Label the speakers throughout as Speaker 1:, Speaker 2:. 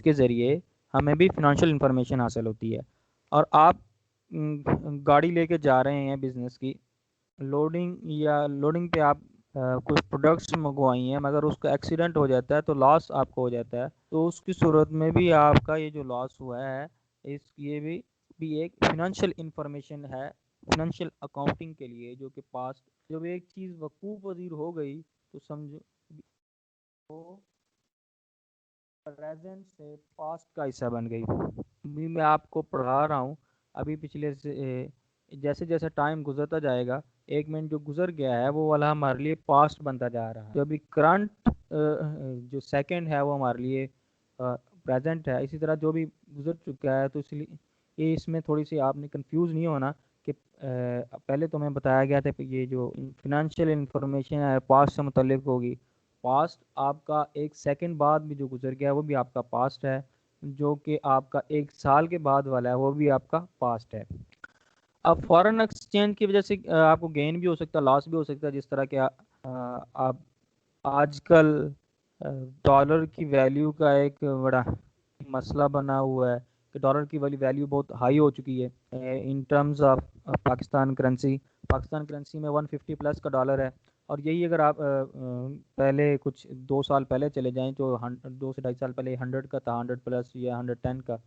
Speaker 1: के ज़रिए हमें भी फिनेंशियल इंफॉर्मेशन हासिल होती है। और आप गाड़ी लेके जा रहे हैं बिज़नेस की, लोडिंग पे आप कुछ प्रोडक्ट्स मंगवाई हैं, मगर उसका एक्सीडेंट हो जाता है तो लॉस आपको हो जाता है, तो उसकी सूरत में भी आपका ये जो लॉस हुआ है, ये भी एक फिनेंशियल इंफॉर्मेशन है फिनेंशियल अकाउंटिंग के लिए, जो कि पास्ट जब एक चीज़ वकूफ़ पजीर हो गई तो समझो वो प्रेजेंट से पास्ट का हिस्सा बन गई। अभी मैं आपको पढ़ा रहा हूँ, अभी पिछले से जैसे जैसे टाइम गुजरता जाएगा, 1 मिनट जो गुजर गया है वो वाला हमारे लिए पास्ट बनता जा रहा है। जो अभी करंट जो सेकंड है वो हमारे लिए प्रेजेंट है। इसी तरह जो भी गुजर चुका है, तो इसलिए ये इसमें थोड़ी सी आपने कंफ्यूज नहीं होना कि पहले तो मैं बताया गया था कि ये जो फिनेंशियल इंफॉर्मेशन है पास्ट से मुतल्लिक होगी। पास्ट आपका 1 सेकंड बाद भी जो गुजर गया वो भी आपका पास्ट है, जो कि आपका 1 साल के बाद वाला है वो भी आपका पास्ट है। अब फॉरेन एक्सचेंज की वजह से आपको गेन भी हो सकता है, लॉस भी हो सकता है। जिस तरह के आप आजकल डॉलर की वैल्यू का एक बड़ा मसला बना हुआ है कि डॉलर की वाली वैल्यू बहुत हाई हो चुकी है in terms of Pakistan currency में 150 प्लस का डॉलर है। और यही अगर आप पहले कुछ 2 साल पहले चले जाएं तो 2 से 2.5 साल पहले 100 का था, 100 प्लस या 110 का।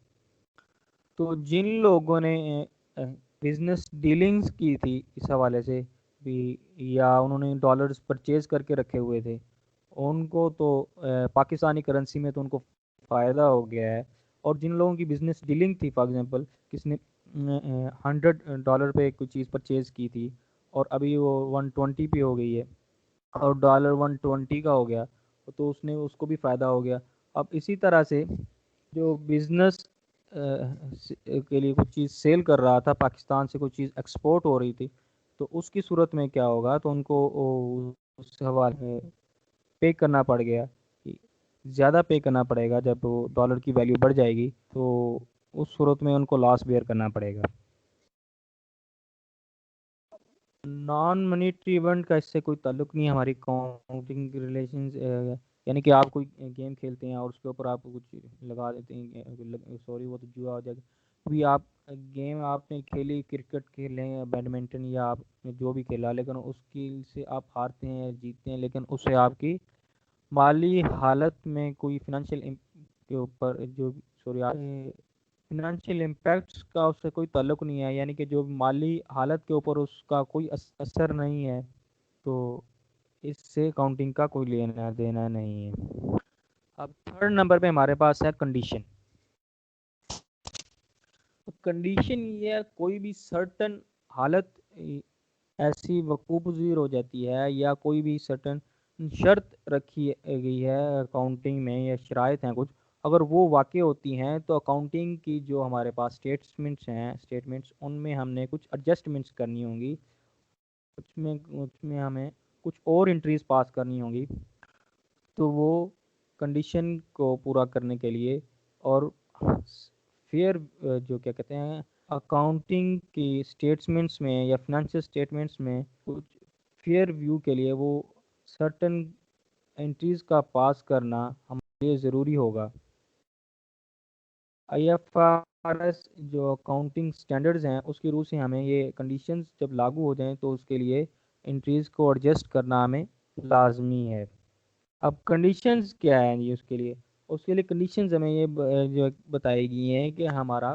Speaker 1: तो जिन लोगों ने बिजनेस डीलिंग्स की थी इस हवाले से भी, या उन्होंने डॉलर्स परचेज करके रखे हुए थे, उनको तो पाकिस्तानी करेंसी में तो उनको फ़ायदा हो गया है। और जिन लोगों की बिजनेस डीलिंग थी, फॉर एग्जांपल किसने $100 पे कोई चीज़ परचेज की थी और अभी वो 120 पे हो गई है और डॉलर 120 का हो गया, तो उसने उसको भी फ़ायदा हो गया। अब इसी तरह से जो बिज़नेस के लिए कुछ चीज़ सेल कर रहा था, पाकिस्तान से कोई चीज़ एक्सपोर्ट हो रही थी, तो उसकी सूरत में क्या होगा, तो उनको उस हवाले में पे करना पड़ गया, ज़्यादा पे करना पड़ेगा। जब वो डॉलर की वैल्यू बढ़ जाएगी तो उस सूरत में उनको लॉस बेयर करना पड़ेगा। नॉन मनीटरी इवेंट का इससे कोई ताल्लुक नहीं है हमारी काउंटिंग रिलेशंस। यानी कि आप कोई गेम खेलते हैं और उसके ऊपर आप कुछ लगा देते हैं, सॉरी वो तो जुआ हो जाएगा। अभी आप गेम आपने खेली, क्रिकेट खेले या बैडमिंटन या आपने जो भी खेला, लेकिन उसकी से आप हारते हैं जीतते हैं, लेकिन उससे आपकी माली हालत में कोई फिनेंशियल के ऊपर जो सॉरी फिनेंशियल इम्पैक्ट्स का उससे कोई ताल्लुक नहीं है, यानी कि जो माली हालत के ऊपर उसका कोई असर नहीं है, तो इससे अकाउंटिंग का कोई लेना देना नहीं है। अब थर्ड नंबर पे हमारे पास है कंडीशन। कंडीशन ये है, कोई भी सर्टन हालत ऐसी वकूफ़ पज़ीर हो जाती है या कोई भी सर्टन शर्त रखी गई है अकाउंटिंग में या शराइत हैं कुछ, अगर वो वाक़ई होती हैं तो अकाउंटिंग की जो हमारे पास स्टेटमेंट्स उनमें हमने कुछ एडजस्टमेंट्स करनी होंगी, उसमें हमें कुछ और एंट्रीज पास करनी होंगी। तो वो कंडीशन को पूरा करने के लिए और फेयर जो क्या कहते हैं अकाउंटिंग की स्टेटमेंट्स में या फाइनेंशियल स्टेटमेंट्स में कुछ फेयर व्यू के लिए वो सर्टन एंट्रीज का पास करना हमारे लिए ज़रूरी होगा। IFRS जो अकाउंटिंग स्टैंडर्ड्स हैं उसकी रूह से हमें ये कंडीशंस जब लागू हो जाएं तो उसके लिए एंट्रीज को एडजस्ट करना हमें लाजमी है। अब कंडीशंस क्या है ये उसके लिए कंडीशंस हमें ये जो बताई गई हैं कि हमारा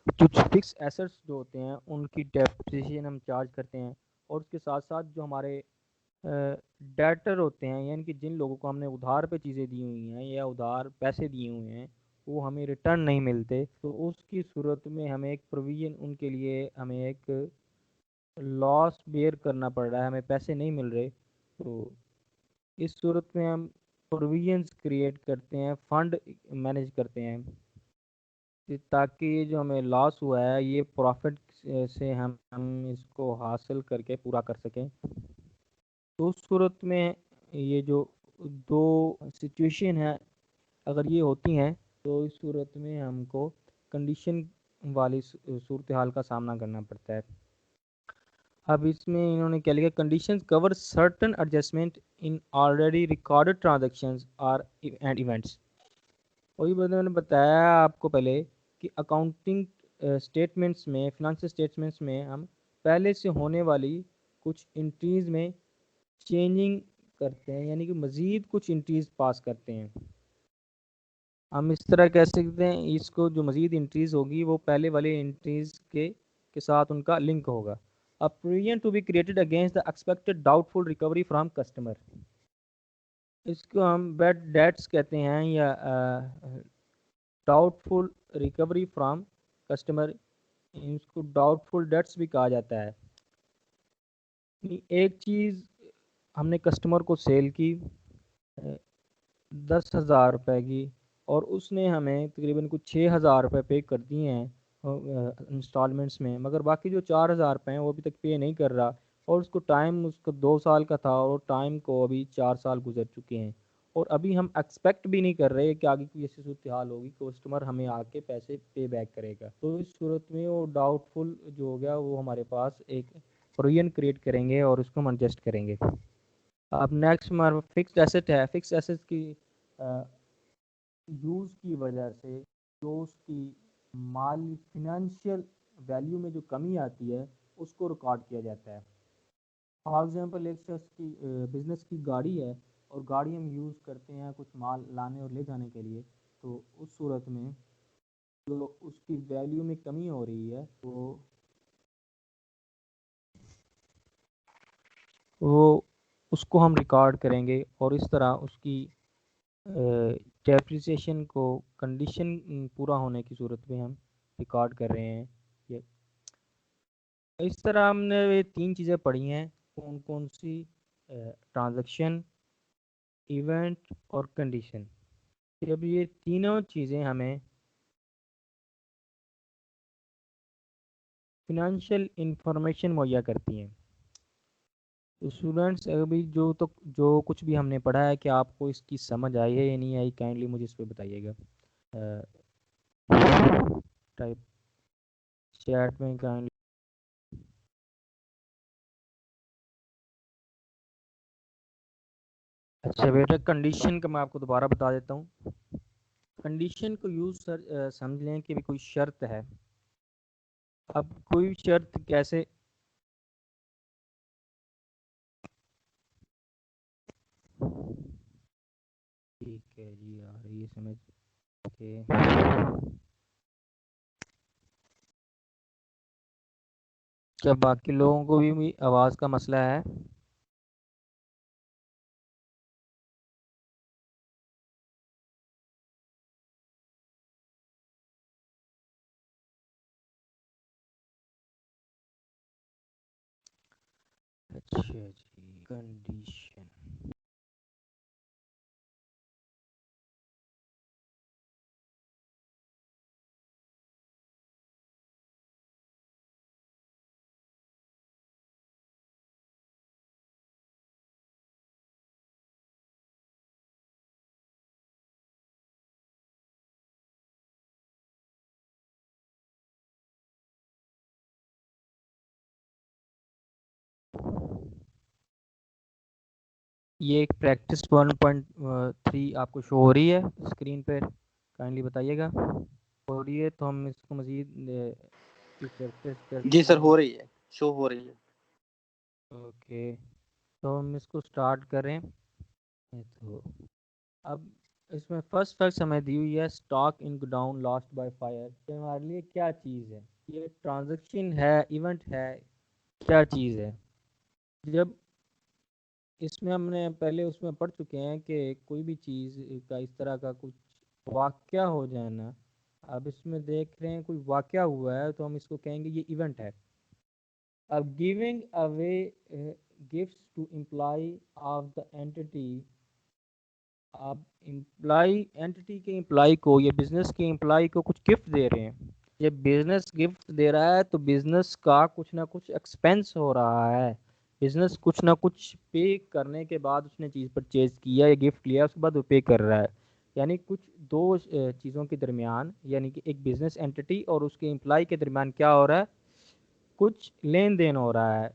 Speaker 1: कुछ फिक्स एसेट्स जो होते हैं उनकी डेप्रिसिएशन हम चार्ज करते हैं, और उसके साथ साथ जो हमारे डेटर होते हैं, यानी कि जिन लोगों को हमने उधार पे चीज़ें दी हुई हैं या उधार पैसे दिए हुए हैं वो हमें रिटर्न नहीं मिलते, तो उसकी सूरत में हमें एक प्रोविज़न उनके लिए हमें एक लॉस बेयर करना पड़ रहा है, हमें पैसे नहीं मिल रहे। तो इस सूरत में हम प्रोविजंस क्रिएट करते हैं, फंड मैनेज करते हैं ताकि ये जो हमें लॉस हुआ है ये प्रॉफिट से हम इसको हासिल करके पूरा कर सकें। तो उस सूरत में ये जो दो सिचुएशन है अगर ये होती हैं तो इस सूरत में हमको कंडीशन वाली सूरत हाल का सामना करना पड़ता है। अब इसमें इन्होंने क्या लिखा, conditions cover certain adjustment in already recorded transactions और एंड इवेंट्स। वही मैंने बताया आपको पहले कि अकाउंटिंग स्टेटमेंट्स में, फिनेंशियल स्टेटमेंट्स में हम पहले से होने वाली कुछ इंट्रीज में चेंजिंग करते हैं, यानी कि मज़ीद कुछ इंट्रीज पास करते हैं। हम इस तरह कह सकते हैं इसको, जो मज़ीद इंट्रीज होगी वो पहले वाले इंट्रीज के साथ उनका लिंक होगा। A provision to be created against the expected doubtful recovery from customer, इसको हम बैड डेट्स कहते हैं या डाउटफुल रिकवरी फ्रॉम कस्टमर, इसको डाउटफुल डेट्स भी कहा जाता है। एक चीज़ हमने कस्टमर को सेल की 10,000 रुपये की, और उसने हमें तकरीबन कुछ 6,000 रुपये पे कर दिए हैं इंस्टॉलमेंट्स में, मगर बाकी जो 4,000 रुपये हैं वो अभी तक पे नहीं कर रहा, और उसको टाइम उसको 2 साल का था और टाइम को अभी 4 साल गुजर चुके हैं, और अभी हम एक्सपेक्ट भी नहीं कर रहे कि आगे कोई ऐसी सूरत हाल होगी कस्टमर हमें आके पैसे पे बैक करेगा। तो इस सूरत में वो डाउटफुल जो हो गया वो हमारे पास एक प्रोविजन क्रिएट करेंगे और उसको हम एडजस्ट करेंगे। अब नेक्स्ट हमारा फिक्स्ड एसेट है। फिक्स्ड एसेट की यूज़ की वजह से जो उसकी माली फिनेंशियल वैल्यू में जो कमी आती है उसको रिकॉर्ड किया जाता है। फॉर एग्जांपल एक शख्स की बिज़नेस की गाड़ी है, और गाड़ी हम यूज़ करते हैं कुछ माल लाने और ले जाने के लिए, तो उस सूरत में जो उसकी वैल्यू में कमी हो रही है तो वो उसको हम रिकॉर्ड करेंगे, और इस तरह उसकी डेप्रिसिएशन को कंडीशन पूरा होने की सूरत में हम रिकॉर्ड कर रहे हैं। ये इस तरह हमने ये 3 चीज़ें पढ़ी हैं, कौन कौन सी? ट्रांजैक्शन, इवेंट और कंडीशन। जब ये तीनों चीज़ें हमें फिनेंशियल इंफॉर्मेशन मुहैया करती हैं। तो स्टूडेंट्स अभी जो कुछ भी हमने पढ़ा है, कि आपको इसकी समझ आई है या नहीं आई, काइंडली मुझे इस पर बताइएगा टाइप चैट में काइंडली। अच्छा बेटा, कंडीशन का मैं आपको दोबारा बता देता हूँ। कंडीशन को यूज सर समझ लें कि भी कोई शर्त है। अब कोई शर्त कैसे? ठीक है जी, आ रही है समझ। ओके, क्या बाकी लोगों को भी आवाज़ का मसला है? अच्छा जी, कंडीशन। ये एक प्रैक्टिस 1.3 आपको शो हो रही है स्क्रीन पे, काइंडली बताइएगा। हो रही है तो हम इसको मज़ीद प्रैक्टिस कर
Speaker 2: जी
Speaker 1: सकते
Speaker 2: सर,
Speaker 1: हैं।
Speaker 2: हो रही है, शो हो रही है।
Speaker 1: ओके, तो हम इसको स्टार्ट करें। तो अब इसमें फर्स्ट फर्स्ट हमें दी हुई है stock in down lost by fire. तो हमारे लिए क्या चीज़ है? ये ट्रांजैक्शन है, इवेंट है, क्या चीज़ है? जब इसमें हमने पहले उसमें पढ़ चुके हैं कि कोई भी चीज़ का इस तरह का कुछ वाक़या हो जाए ना, अब इसमें देख रहे हैं कोई वाक़या हुआ है तो हम इसको कहेंगे ये इवेंट है। अब giving away gifts to employ of the entity, आप एम्प्लॉय एंटिटी के एम्प्लॉय को, ये बिजनेस के एम्प्लॉय को कुछ गिफ्ट दे रहे हैं। ये बिजनेस गिफ्ट दे रहा है तो बिजनेस का कुछ ना कुछ एक्सपेंस हो रहा है। बिजनेस कुछ ना कुछ पे करने के बाद उसने चीज़ परचेज किया या गिफ्ट लिया, उसके बाद वो पे कर रहा है। यानी कुछ दो चीज़ों के दरमियान, यानी कि एक बिजनेस एंटिटी और उसके एम्प्लॉय के दरमियान क्या हो रहा है? कुछ लेन देन हो रहा है।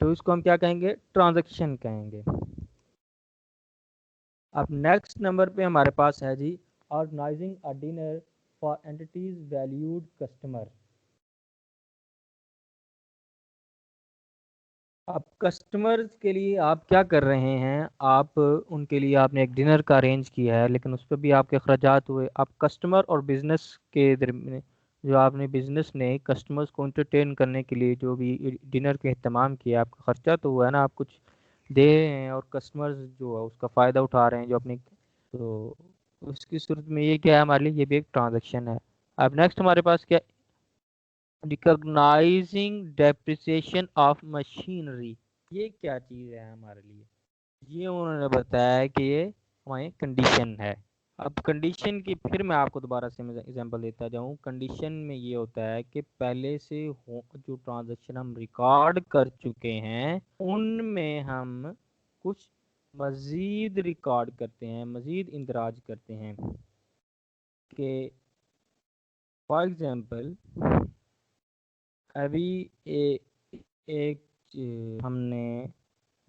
Speaker 1: तो इसको हम क्या कहेंगे? ट्रांजैक्शन कहेंगे। अब नेक्स्ट नंबर पे हमारे पास है जी organising a dinner for entities valued customer. अब कस्टमर्स के लिए आप क्या कर रहे हैं, आप उनके लिए आपने एक डिनर का अरेंज किया है, लेकिन उस पर भी आपके अखराजात हुए। आप कस्टमर और बिजनेस के दरमियान जो आपने बिजनेस ने कस्टमर्स को एंटरटेन करने के लिए जो भी डिनर का अहतमाम किया, आपका खर्चा तो हुआ है ना, आप कुछ दे रहे हैं और कस्टमर्स जो है उसका फ़ायदा उठा रहे हैं जो अपने, तो उसकी सूरत में ये क्या है हमारे लिए, ये भी एक ट्रांजैक्शन है। अब नेक्स्ट हमारे पास क्या, रिकॉग्नाइजिंग डेप्रिसिएशन ऑफ मशीनरी। ये क्या चीज़ है हमारे लिए, ये उन्होंने बताया कि ये हमारी कंडीशन है। अब कंडीशन की फिर मैं आपको दोबारा से एग्जांपल देता जाऊं। कंडीशन में ये होता है कि पहले से हो जो ट्रांजैक्शन हम रिकॉर्ड कर चुके हैं उनमें हम कुछ मज़ीद रिकॉर्ड करते हैं, मज़ीद इंदराज करते हैं कि फॉर एग्जांपल अभी एक हमने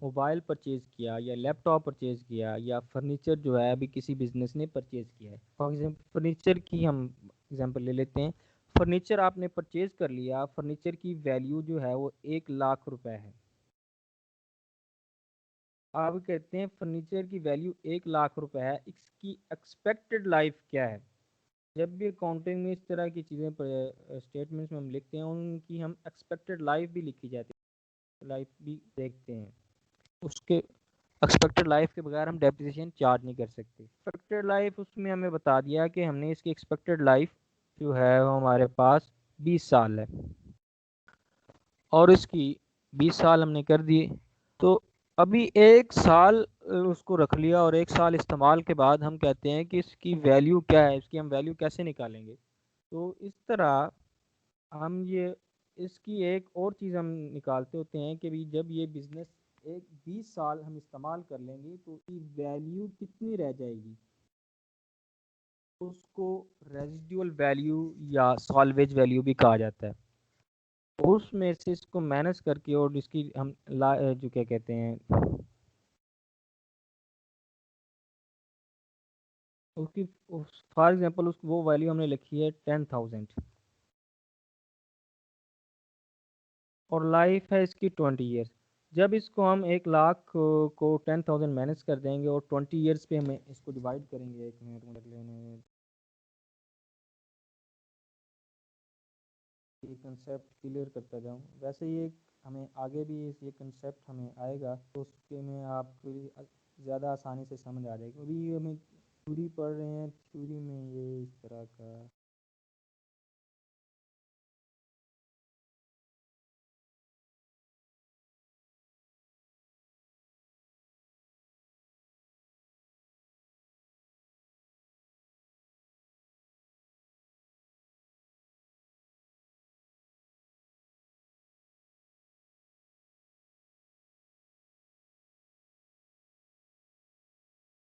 Speaker 1: मोबाइल परचेज़ किया या लैपटॉप परचेज़ किया या फर्नीचर जो है अभी किसी बिजनेस ने परचेज़ किया है। फॉर एग्जांपल फर्नीचर की हम एग्जांपल ले लेते हैं। फर्नीचर आपने परचेज़ कर लिया, फर्नीचर की वैल्यू जो है वो 1 लाख रुपए है। आप कहते हैं फर्नीचर की वैल्यू 1 लाख रुपए है, इसकी एक्सपेक्टेड लाइफ क्या है। जब भी अकाउंटिंग में इस तरह की चीज़ें स्टेटमेंट्स में हम लिखते हैं उनकी हम एक्सपेक्टेड लाइफ भी लिखी जाती है, लाइफ भी देखते हैं। उसके एक्सपेक्टेड लाइफ के बगैर हम डेप्रिसिएशन चार्ज नहीं कर सकते। एक्सपेक्टेड लाइफ उसमें हमें बता दिया कि हमने इसकी एक्सपेक्टेड लाइफ जो है वो हमारे पास 20 साल है और इसकी 20 साल हमने कर दिए। तो अभी 1 साल उसको रख लिया और 1 साल इस्तेमाल के बाद हम कहते हैं कि इसकी वैल्यू क्या है, इसकी हम वैल्यू कैसे निकालेंगे। तो इस तरह हम ये इसकी एक और चीज़ हम निकालते होते हैं कि भी जब ये बिज़नेस एक 20 साल हम इस्तेमाल कर लेंगे तो इसकी वैल्यू कितनी रह जाएगी। उसको रेजिडुअल वैल्यू या सॉल्वेज वैल्यू भी कहा जाता है। उसमें से इसको मैनेज करके और इसकी हम जो क्या कहते हैं उसकी फॉर एग्जांपल उस वो वैल्यू हमने लिखी है 10,000 और लाइफ है इसकी 20 ईयर्स। जब इसको हम 1 लाख को 10,000 मैनेज कर देंगे और 20 ईयर्स पे हमें इसको डिवाइड करेंगे, एक मिनट में लेने ये कंसेप्ट क्लियर करता जाऊँ। वैसे ये हमें आगे भी ये कंसेप्ट हमें आएगा तो उसके में आप ज़्यादा आसानी से समझ आ जाएगी। अभी हमें थ्योरी पढ़ रहे हैं, थ्योरी में ये इस तरह का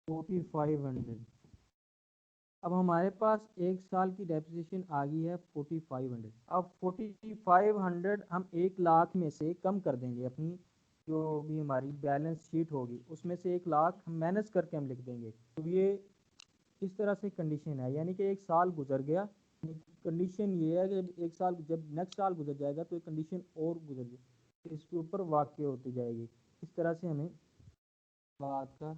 Speaker 1: 4500। अब हमारे पास 1 साल की डेप्रिसिएशन आ गई है 4500। अब 4500 हम 1 लाख में से कम कर देंगे, अपनी जो भी हमारी बैलेंस शीट होगी उसमें से 1 लाख हम माइनस करके हम लिख देंगे। तो ये इस तरह से कंडीशन है, यानी कि 1 साल गुजर गया। कंडीशन ये है कि 1 साल जब नेक्स्ट साल गुजर जाएगा तो एक कंडीशन और गुजर जाएगी, इसके ऊपर वाक़ होती जाएगी। इस तरह से हमें बात का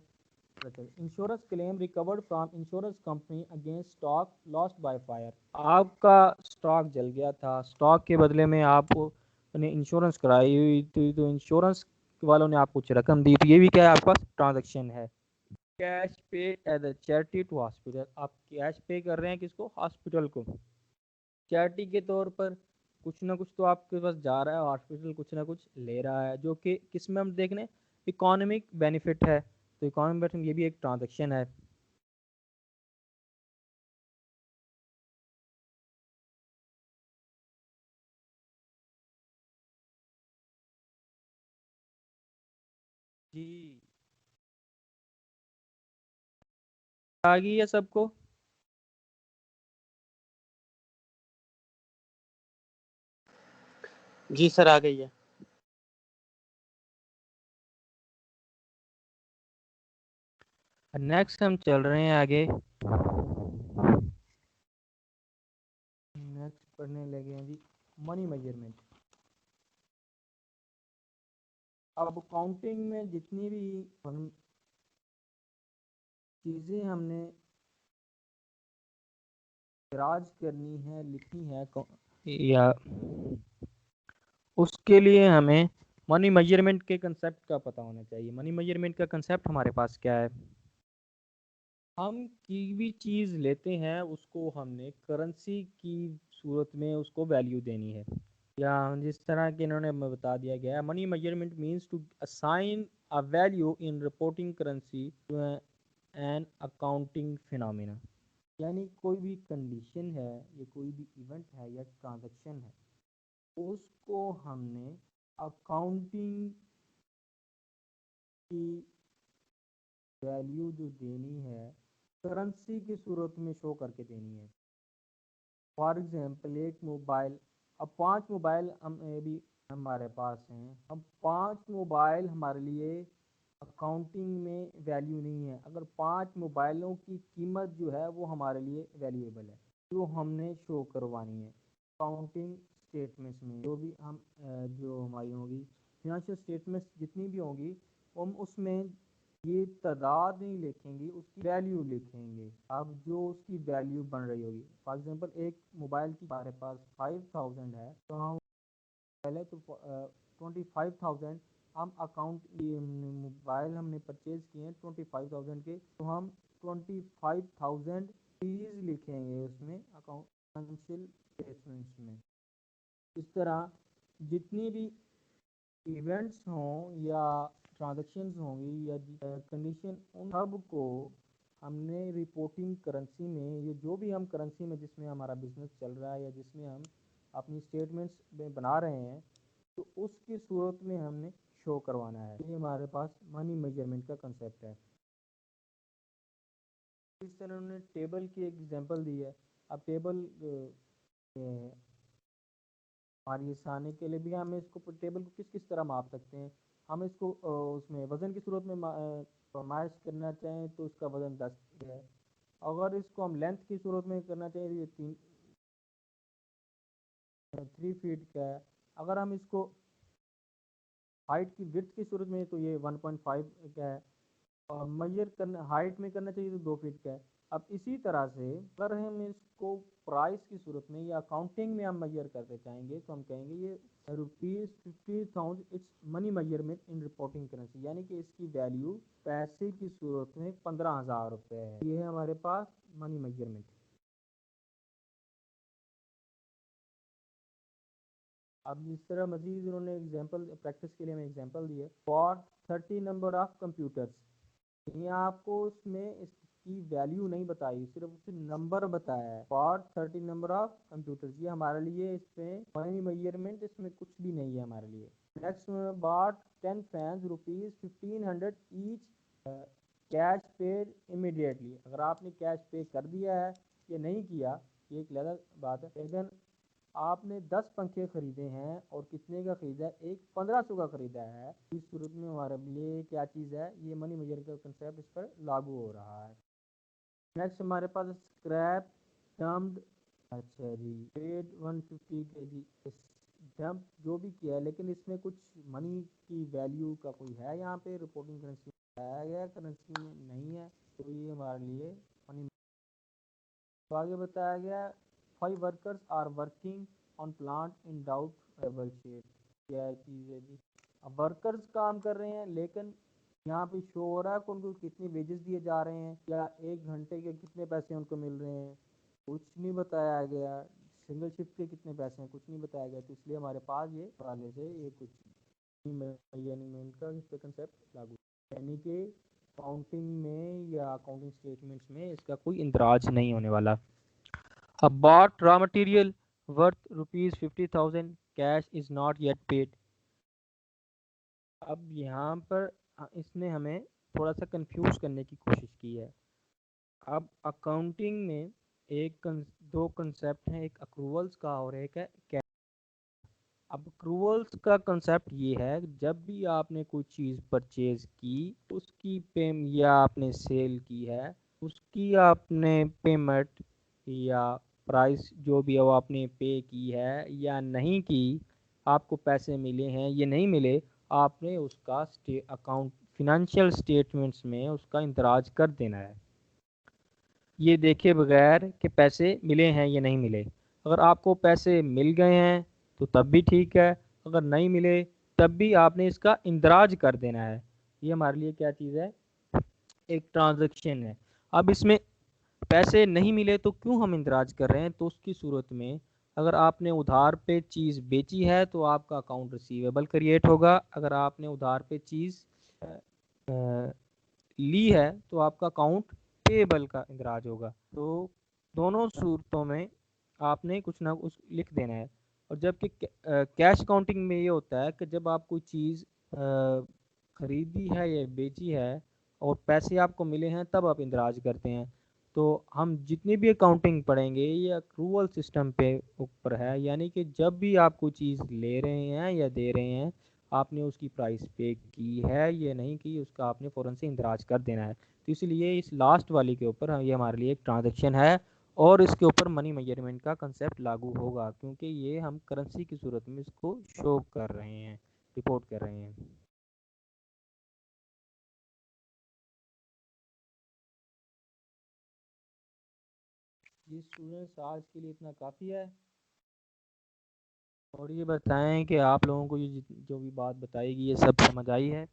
Speaker 1: insurance claim recovered from insurance company against stock lost by fire. आपका स्टॉक जल गया था, स्टॉक के बदले में आपने इंश्योरेंस कराई हुई थी तो इंश्योरेंस वालों ने आपको कुछ रकम दी, तो ये भी क्या है, आपका ट्रांजैक्शन है। Cash pay as a charity to hospital, आप कैश पे कर रहे हैं किसको, हॉस्पिटल को, चैरिटी के तौर पर। कुछ ना कुछ तो आपके पास जा रहा है, हॉस्पिटल कुछ ना कुछ ले रहा है, जो कि किस में हम देख रहे हैं, इकोनॉमिक बेनिफिट है। तो इकोनॉमिक बेनिफिट ये भी एक ट्रांजैक्शन है। जी आ गई है सबको।
Speaker 2: जी सर, आ गई है।
Speaker 1: नेक्स्ट हम चल रहे हैं आगे। नेक्स्ट पढ़ने लगे हैं जी मनी मेजरमेंट। अब अकाउंटिंग में जितनी भी चीज़ें हमने दराज करनी है, लिखनी है या उसके लिए हमें मनी मेजरमेंट के कंसेप्ट का पता होना चाहिए। मनी मेजरमेंट का कंसेप्ट हमारे पास क्या है? हम की भी चीज़ लेते हैं उसको हमने करेंसी की सूरत में उसको वैल्यू देनी है, या जिस तरह के इन्होंने बता दिया गया है, money measurement means to assign a value in reporting currency to an accounting phenomena. यानी कोई भी कंडीशन है या कोई भी इवेंट है या ट्रांजैक्शन है, उसको हमने अकाउंटिंग की वैल्यू जो देनी है करेंसी की सूरत में शो करके देनी है। फॉर एग्जांपल एक मोबाइल, अब 5 मोबाइल हम भी हमारे पास हैं, अब 5 मोबाइल हमारे लिए अकाउंटिंग में वैल्यू नहीं है। अगर 5 मोबाइलों की कीमत जो है वो हमारे लिए वैल्यूएबल है, जो हमने शो करवानी है अकाउंटिंग स्टेटमेंट्स में। जो भी हम जो हमारी होगी फिनेंशियल स्टेटमेंट्स जितनी भी होंगी, हम उसमें ये तादाद नहीं लिखेंगे, उसकी वैल्यू लिखेंगे। अब जो उसकी वैल्यू बन रही होगी, फॉर एग्जांपल एक मोबाइल की हमारे पास 5000 है, तो हम पहले तो 25,000 हम अकाउंट मोबाइल हमने परचेज किए हैं 25,000 के, तो हम 25,000 फीस लिखेंगे उसमें अकाउंट फाइनेंशियल स्टेटमेंट्स में। इस तरह जितनी भी इवेंट्स हों या ट्रांजैक्शंस होंगी या कंडीशन, उन सब को हमने रिपोर्टिंग करेंसी में, ये जो भी हम करेंसी में जिसमें हमारा बिजनेस चल रहा है या जिसमें हम अपनी स्टेटमेंट्स में बना रहे हैं, तो उसकी सूरत में हमने शो करवाना है। ये हमारे पास मनी मेजरमेंट का कंसेप्ट है। इस तरह उन्होंने टेबल की एक एग्जांपल दी है। अब टेबल हमारी आसानी के लिए भी हम इसको टेबल को किस किस तरह माप सकते हैं। हम इसको उसमें वज़न की सूरत में फरमाइश करना चाहें तो उसका वज़न 10 है। अगर इसको हम लेंथ की सूरत में करना चाहें तो ये 3 फीट का है। अगर हम इसको हाइट की विड्थ की सूरत में तो ये 1.5 का है, और मेजर करना हाइट में करना चाहिए तो 2 फीट का है। अब इसी तरह से अगर हम इसको प्राइस की सूरत में या अकाउंटिंग में हम मेजर करते चाहेंगे तो हम कहेंगे ये ₹50,000 it's money measurement in reporting currency, यानी कि इसकी वैल्यू पैसे की सूरत में 15,000 रुपये है। ये है हमारे पास मनी मेजरमेंट। अब जिस तरह मजीद उन्होंने एग्जांपल प्रैक्टिस के लिए हमें एग्जांपल दिए, फॉर 30 नंबर ऑफ कंप्यूटर्स, ये आपको उसमें इसकी वैल्यू नहीं बताई, सिर्फ उसने नंबर बताया है। फॉर 30 नंबर ऑफ कंप्यूटर्स, ये हमारे लिए इसमें मनी मेजरमेंट इसमें कुछ भी नहीं है हमारे लिए। Next bought 10 fans ₹1500 each, cash paid immediately. अगर आपने कैश पे कर दिया है या नहीं किया ये एक अलग बात है, लेकिन आपने 10 पंखे खरीदे हैं और कितने का खरीदा है? एक 1500 का खरीदा है। इस सूरत में हमारे लिए क्या चीज़ है? ये मनी मेजर का कंसेप्ट इस पर लागू हो रहा है। नेक्स्ट हमारे पास स्क्रैप डम्प्ड, अच्छा जी, पेड 150 के जी डंप जो भी किया है, लेकिन इसमें कुछ मनी की वैल्यू का कोई है यहाँ पे रिपोर्टिंग करेंसी आया गया, करेंसी में नहीं है, तो ये हमारे लिए मनी। तो आगे बताया गया 5 workers are working on plant in doubtable shade. क्या चीज़ है जी? अब वर्कर्स काम कर रहे हैं, लेकिन यहाँ पे शो हो रहा है कि उनको कितने वेजेस दिए जा रहे हैं या एक घंटे के कितने पैसे उनको मिल रहे हैं, कुछ नहीं बताया गया। सिंगल शिफ्ट के कितने पैसे हैं, कुछ नहीं बताया गया। तो इसलिए हमारे पास ये वाले से ये कुछ यानी का इस पे कंसेप्ट लागू, यानी कि अकाउंटिंग में या अकाउंटिंग स्टेटमेंट्स में इसका कोई इंदराज नहीं होने वाला। अब bought raw material worth ₹50,000 cash is not yet paid। अब यहाँ पर इसने हमें थोड़ा सा कंफ्यूज करने की कोशिश की है। अब अकाउंटिंग में दो कंसेप्ट हैं, एक अक्रूवल्स का और एक है कैश। अब अक्रूवल्स का कंसेप्ट ये है, जब भी आपने कोई चीज़ परचेज की उसकी पेम या आपने सेल की है उसकी आपने पेमेंट या प्राइस जो भी है वो आपने पे की है या नहीं की, आपको पैसे मिले हैं ये नहीं मिले, आपने उसका अकाउंट फिनंशियल स्टेटमेंट्स में उसका इंदराज कर देना है, ये देखे बगैर कि पैसे मिले हैं या नहीं मिले। अगर आपको पैसे मिल गए हैं तो तब भी ठीक है, अगर नहीं मिले तब भी आपने इसका इंदराज कर देना है। ये हमारे लिए क्या चीज़ है, एक ट्रांजैक्शन है। अब इसमें पैसे नहीं मिले तो क्यों हम इंदराज कर रहे हैं, तो उसकी सूरत में अगर आपने उधार पे चीज़ बेची है तो आपका अकाउंट रिसीवेबल क्रिएट होगा, अगर आपने उधार पे चीज़ ली है तो आपका अकाउंट पेबल का इंदराज होगा। तो दोनों सूरतों में आपने कुछ ना कुछ लिख देना है। और जबकि कैश काउंटिंग में ये होता है कि जब आप कोई चीज़ खरीदी है या बेची है और पैसे आपको मिले हैं तब आप इंदराज करते हैं। तो हम जितनी भी अकाउंटिंग पढ़ेंगे ये अक्रूवल सिस्टम पे ऊपर है, यानी कि जब भी आप कोई चीज़ ले रहे हैं या दे रहे हैं, आपने उसकी प्राइस पे की है ये नहीं की, उसका आपने फ़ौरन से इंदराज कर देना है। तो इसलिए इस लास्ट वाली के ऊपर ये हमारे लिए एक ट्रांजैक्शन है और इसके ऊपर मनी मेजरमेंट का कंसेप्ट लागू होगा, क्योंकि ये हम करेंसी की सूरत में इसको शो कर रहे हैं, रिपोर्ट कर रहे हैं। जी स्टूडेंट्स, आज के लिए इतना काफ़ी है। और ये बताएं कि आप लोगों को ये जो भी बात बताएगी ये सब समझ आई है।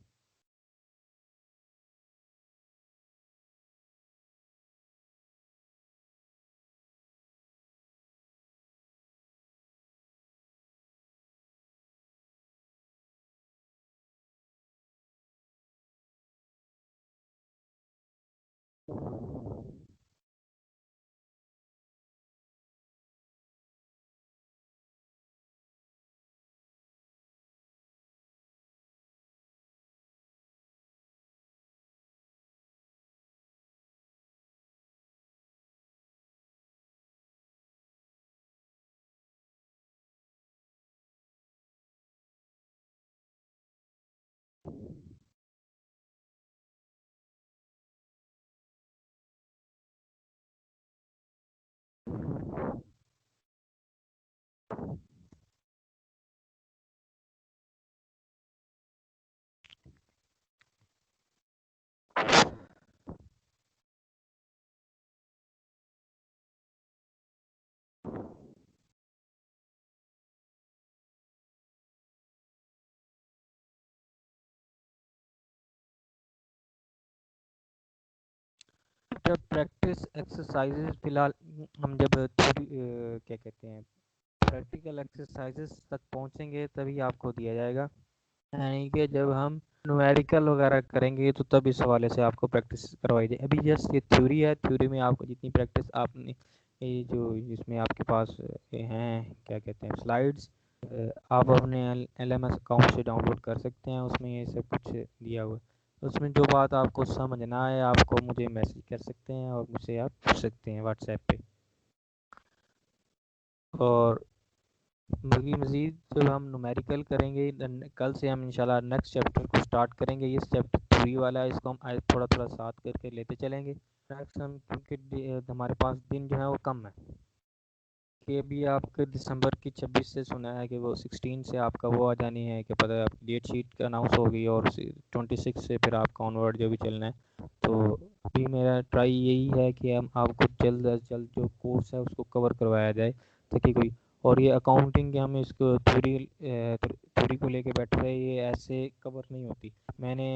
Speaker 1: जब प्रैक्टिस एक्सरसाइजेज फिलहाल हम जब थोड़ी क्या कहते हैं प्रैक्टिकल एक्सरसाइजेज तक पहुंचेंगे तभी आपको दिया जाएगा, यानी कि जब हम न्यूमेरिकल वगैरह करेंगे तो तब इस हवाले से आपको प्रैक्टिस करवाई जाए। अभी जस्ट ये थ्योरी है, थ्योरी में आपको जितनी प्रैक्टिस आपने ये जो इसमें आपके पास ये हैं क्या कहते हैं स्लाइड्स, आप अपने LMS अकाउंट से डाउनलोड कर सकते हैं, उसमें ये सब कुछ दिया हुआ है। उसमें जो बात आपको समझ ना आए आपको मुझे मैसेज कर सकते हैं और मुझसे आप पूछ सकते हैं व्हाट्सएप पे। और बाकी मज़ीद जब हम न्यूमेरिकल करेंगे कल से हम इंशाल्लाह नेक्स्ट चैप्टर को स्टार्ट करेंगे। ये चैप्टर थ्री वाला है, इसको हम आज थोड़ा थोड़ा साथ करके लेते चलेंगे। नेक्स्ट हम क्योंकि हमारे पास दिन जो है वो कम है कि अभी आपके दिसंबर की 26 से सुना है कि वो 16 से आपका वो आ जानी है कि पता है आपकी डेट शीट अनाउंस होगी और 26 से फिर आपका ऑनवर्ड जो भी चलना है। तो अभी मेरा ट्राई यही है कि हम आपको जल्द अज जल्द जो कोर्स है उसको कवर करवाया जाए ताकि कोई, और ये अकाउंटिंग के हम इसको थ्योरी थ्योरी को लेके बैठ रहे ये ऐसे कवर नहीं होती। मैंने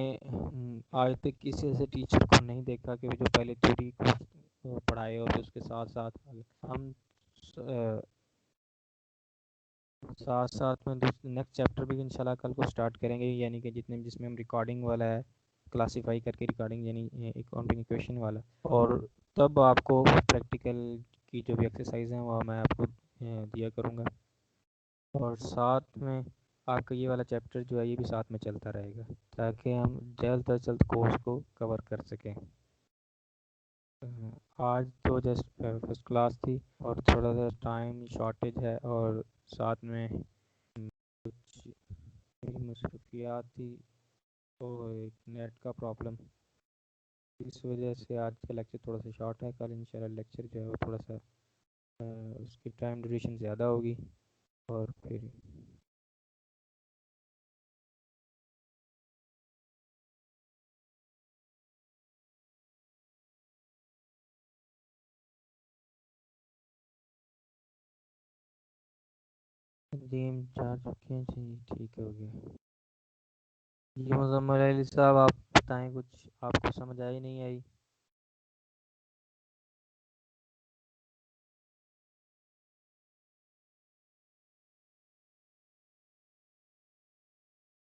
Speaker 1: आज तक किसी ऐसे टीचर को नहीं देखा कि जो पहले थ्योरी को पढ़ाए और फिर उसके साथ साथ हम साथ साथ में नेक्स्ट चैप्टर भी इंशाल्लाह कल को स्टार्ट करेंगे, यानी कि जितने जिसमें हम रिकॉर्डिंग वाला है क्लासीफाई करके रिकॉर्डिंग यानी अकाउंटिंग इक्वेशन वाला, और तब आपको प्रैक्टिकल की जो भी एक्सरसाइज हैं वो मैं आपको दिया करूँगा। और साथ में आपका ये वाला चैप्टर जो है ये भी साथ में चलता रहेगा ताकि हम जल्द अज जल्द कोर्स को कवर कर सकें। आज तो जस्ट फर्स्ट क्लास थी और थोड़ा सा टाइम शॉर्टेज है और साथ में कुछ मसरूफियात थी और एक नेट का प्रॉब्लम, इस वजह से आज का लेक्चर थोड़ा सा शॉर्ट है। कल इंशाल्लाह लेक्चर जो है वो थोड़ा सा उसकी टाइम ड्यूरेशन ज़्यादा होगी और फिर गेम 4 चुके हैं जी, ठीक हो गया। जी मुज़म्मिल अली साहब, आप बताएं कुछ, आपको समझ आई नहीं आई?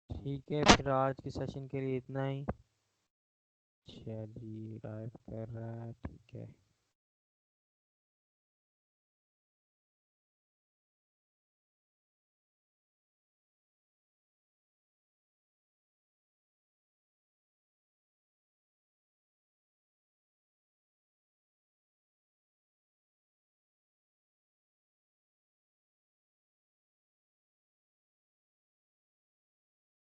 Speaker 1: ठीक है, फिर आज के सेशन के लिए इतना ही। अच्छा जी, ड्राइव कर रहा है, ठीक है।